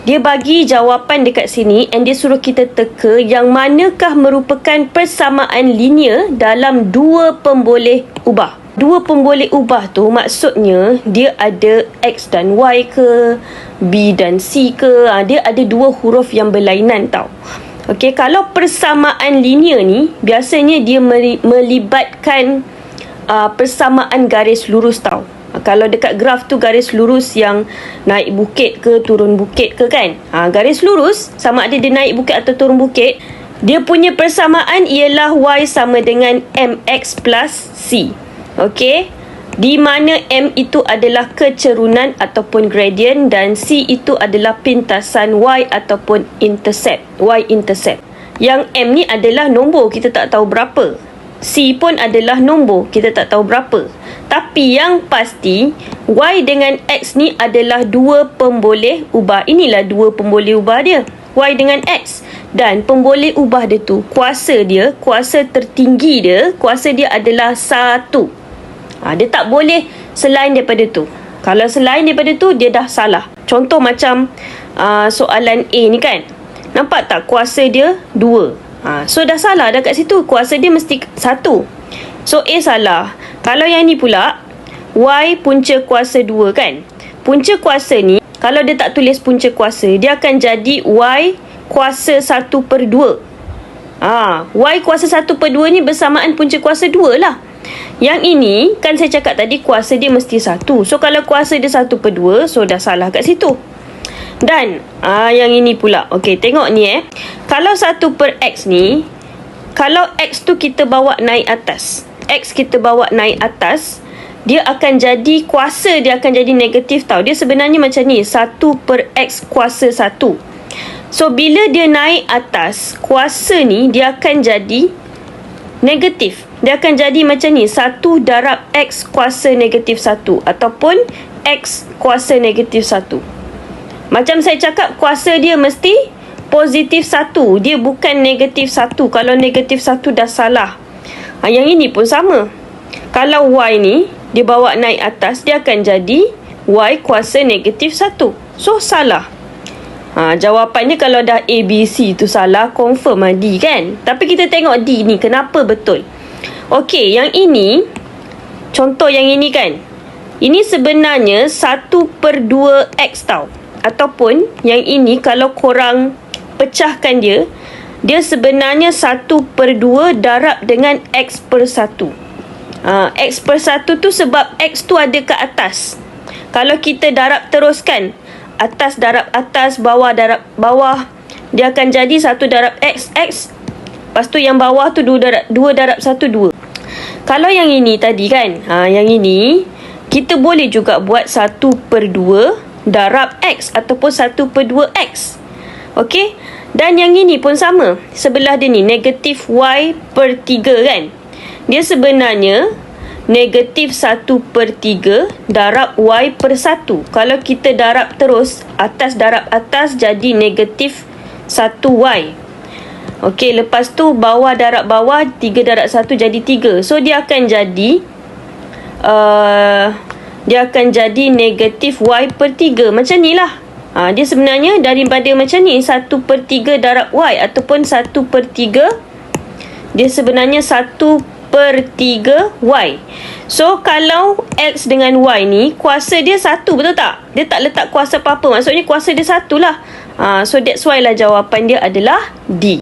Dia bagi jawapan dekat sini and dia suruh kita teka yang manakah merupakan persamaan linear dalam dua pemboleh ubah. Dua pemboleh ubah tu maksudnya dia ada X dan Y ke, B dan C ke. Dia ada dua huruf yang berlainan tau. Okey, kalau persamaan linear ni biasanya dia melibatkan persamaan garis lurus tau. Kalau dekat graf tu garis lurus yang naik bukit ke turun bukit ke kan. Garis lurus sama ada dia naik bukit atau turun bukit, dia punya persamaan ialah Y sama dengan MX plus C. Okey. Di mana M itu adalah kecerunan ataupun gradient dan C itu adalah pintasan Y ataupun intercept. Y intercept. Yang M ni adalah nombor, kita tak tahu berapa. C pun adalah nombor, kita tak tahu berapa. Tapi yang pasti Y dengan X ni adalah dua pemboleh ubah. Inilah dua pemboleh ubah dia, Y dengan X. Dan pemboleh ubah dia tu, kuasa tertinggi dia, kuasa dia adalah 1. Dia tak boleh selain daripada tu. Kalau selain daripada tu, dia dah salah. Contoh macam soalan A ni kan, nampak tak kuasa dia 2. So dah salah dah kat situ. Kuasa dia mesti 1. So A salah. Kalau yang ni pula, Y punca kuasa 2 kan. Punca kuasa ni, kalau dia tak tulis punca kuasa, dia akan jadi Y kuasa 1/2. Y kuasa 1/2 ni bersamaan punca kuasa 2 lah. Yang ini, kan saya cakap tadi kuasa dia mesti 1. So kalau kuasa dia 1/2, so dah salah kat situ. Dan yang ini pula. Okey, tengok ni Kalau 1/X ni, kalau X tu kita bawa naik atas, X kita bawa naik atas, dia akan jadi, kuasa dia akan jadi negatif tau. Dia sebenarnya macam ni, 1/X kuasa 1. So bila dia naik atas, kuasa ni dia akan jadi negatif. Dia akan jadi macam ni, 1 darab X kuasa negatif 1 ataupun X kuasa negatif 1. Macam saya cakap, kuasa dia mesti positif 1. Dia bukan negatif 1. Kalau negatif 1 dah salah. Yang ini pun sama. Kalau Y ni dia bawa naik atas, dia akan jadi Y kuasa negatif 1. So salah. Jawapannya kalau dah A, B, C tu salah, confirm D kan. Tapi kita tengok D ni kenapa betul. Okey, yang ini, contoh yang ini kan, ini sebenarnya 1/2X tau. Ataupun yang ini kalau korang pecahkan dia, dia sebenarnya 1/2 darab dengan X/1. X/1 tu sebab X tu ada kat atas. Kalau kita darab teruskan, atas darab atas, bawah darab bawah, dia akan jadi 1 darab X, X. Lepas tu yang bawah tu 2 darab 1, 2. Kalau yang ini tadi kan, yang ini, kita boleh juga buat 1/2 darab X ataupun 1/2X. Okey. Dan yang ini pun sama. Sebelah dia ni negatif Y/3 kan. Dia sebenarnya negatif 1/3 darab Y/1. Kalau kita darab terus, atas darab atas jadi negatif 1Y. Okey, lepas tu bawah darab bawah, 3 darab 1 jadi 3. So dia akan jadi negatif Y/3. Macam ni lah. Dia sebenarnya daripada macam ni, 1/3 darab Y ataupun 1/3, dia sebenarnya 1/3 Y. So kalau X dengan Y ni, kuasa dia 1, betul tak? Dia tak letak kuasa apa-apa. Maksudnya kuasa dia 1 lah. So that's why lah jawapan dia adalah D.